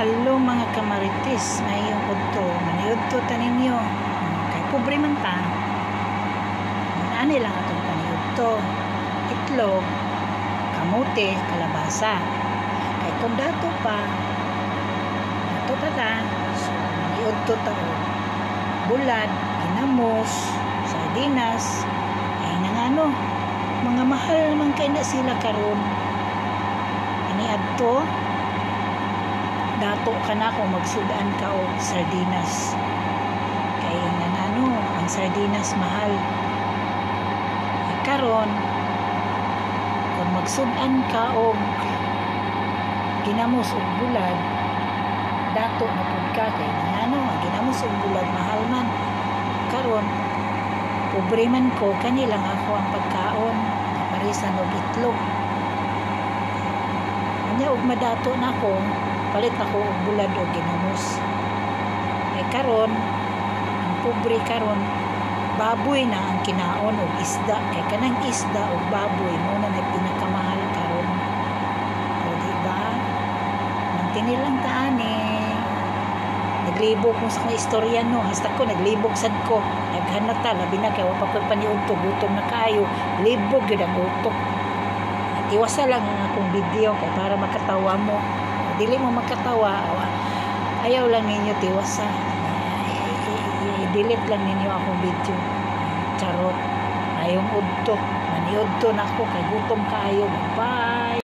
Hello mga kamarites, mayong udto, maniudto ta ninyo. Kay pobre man ta. Ani lang atong paniudto. Itlog, kamote, kalabasa. Kay kung dato pa ta. So maniudto ta og bulad, ginamos, sardinas. Ay nangano, mga mahal man kay na sila karon. Ani adto dato ka na kung magsudan ka o sardinas kay nanano ang sardinas mahal karon kung magsudan ka o ginamos o bulad dato na pud ka kay nanano ginamos o bulad mahal man karon pobre man ko kanilang ako ang pagkaon parisan og itlog anya og madato na ko palit ako og bulad o ginamos. Ay karon, ang pobre karon, baboy na ang kinaon o isda. Kay kanang isda o baboy mo na nagpinakamahal karon. O diba? Nang tinilang taani. Naglibog mo sa kong istorya no. Hasta ko, naglibog sad ko. Naghanata, labi na kaya wapapag paniudto, gutom na kayo. Libog yun ang utok. Iwasa lang ang akong video kay para makatawa mo. Dili mo makatawa, ayaw lang ninyo tiwasa. I-delete lang ninyo akong video. Charot. Ayong udto. Maniudto na ako kay gutom kayo. Bye!